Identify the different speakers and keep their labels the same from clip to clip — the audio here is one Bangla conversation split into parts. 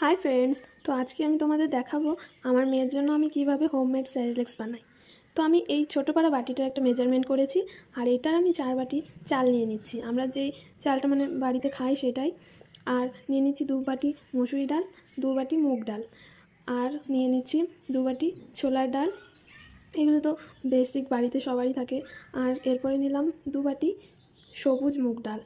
Speaker 1: Hi friends. तो आज के तुम्हारे देखाबो आमार मेয়ের জন্য আমি কিভাবে হোমমেড সেরিল্যাক্স বানাই। তো আমি এই ছোট পাড়া বাটিটার একটা মেজারমেন্ট করেছি আর এটার আমি 4 বাটি চাল নিয়ে নিচ্ছি। আমরা যেই চালটা মানে বাড়িতে খাই সেটাই। আর নিয়ে নিচ্ছি 2 বাটি মসুরি ডাল, 2 বাটি মুগ ডাল, আর নিয়ে নিচ্ছি 2 বাটি ছোলার ডাল। এগুলো তো বেসিক বাড়িতে সবারই থাকে। আর এরপরে নিলাম 2 বাটি সবুজ মুগ ডাল।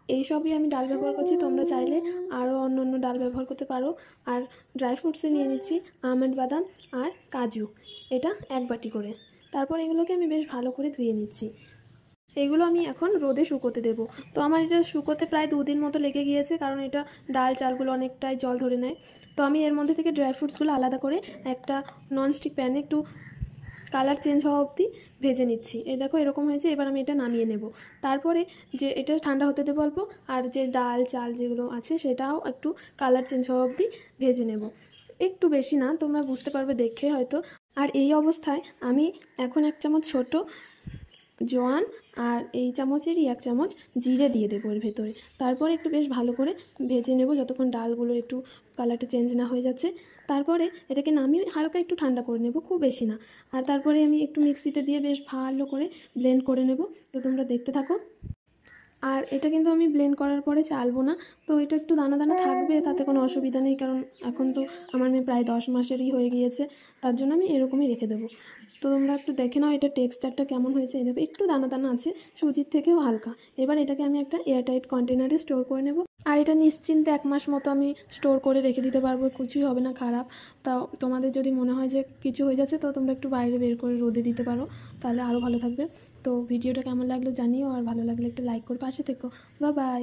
Speaker 1: এই সবই আমি ডাল ব্যবহার করছি, তোমরা চাইলে আরও অন্য অন্য ডাল ব্যবহার করতে পারো। আর ড্রাই ফ্রুটসে নিয়ে নিচ্ছি আমন্ড, বাদাম আর কাজু, এটা 1 বাটি করে। তারপর এগুলোকে আমি বেশ ভালো করে ধুয়ে নিচ্ছি। এগুলো আমি এখন রোদে শুকোতে দেব। তো আমার এটা শুকোতে প্রায় 2 দিন মতো লেগে গিয়েছে, কারণ এটা ডাল চালগুলো অনেকটাই জল ধরে নেয়। তো আমি এর মধ্যে থেকে ড্রাই ফ্রুটসগুলো আলাদা করে একটা ননস্টিক প্যানে একটু কালার চেঞ্জ হওয়া অবধি ভেজে নিচ্ছি। এই দেখো এরকম হয়েছে। এবার আমি এটা নামিয়ে নেব। তারপরে যে এটা ঠান্ডা হতে দেবো অল্প, আর যে ডাল চাল যেগুলো আছে সেটাও একটু কালার চেঞ্জ হওয়া অবধি ভেজে নেব। একটু বেশি না, তোমরা বুঝতে পারবে দেখে হয়তো। আর এই অবস্থায় আমি এখন 1 চামচ ছোট জোয়ান আর এই চামচেরই 1 চামচ জিরে দিয়ে দেবো এর ভেতরে। তারপরে একটু বেশ ভালো করে ভেজে নেব যতক্ষণ ডালগুলোর একটু কালারটা চেঞ্জ না হয়ে যাচ্ছে। তারপরে এটাকে নামিয়ে হালকা একটু ঠান্ডা করে নেব, খুব বেশি না। আর তারপরে আমি একটু মিক্সিতে দিয়ে বেশ ভালো করে ব্লেন্ড করে নেব। তো তোমরা দেখতে থাকো। আর এটা কিন্তু আমি ব্লেন্ড করার পরে চালবো না, তো এটা একটু দানা দানা থাকবে, তাতে কোনো অসুবিধা নেই। কারণ এখন তো আমার মেয়ে প্রায় 10 মাসেরই হয়ে গিয়েছে, তার জন্য আমি এরকমই রেখে দেবো। তো তোমরা একটু দেখে নাও এটা টেক্সচারটা কেমন হয়েছে। এই দেখো একটু দানা দানা আছে, সুজির থেকেও হালকা। এবার এটাকে আমি একটা এয়ারটাইট কন্টেনারে স্টোর করে নেব। আর এটা নিশ্চিন্তে 1 মাস মতো আমি স্টোর করে রেখে দিতে পারবো, কিছুই হবে না খারাপ। তা তোমাদের যদি মনে হয় যে কিছু হয়ে যাচ্ছে, তো তোমরা একটু বাইরে বের করে রোদে দিতে পারো, তাহলে আরও ভালো থাকবে। তো ভিডিওটা কেমন লাগলো জানিও, আর ভালো লাগলে একটা লাইক করে পাশে থেকো। Bye bye.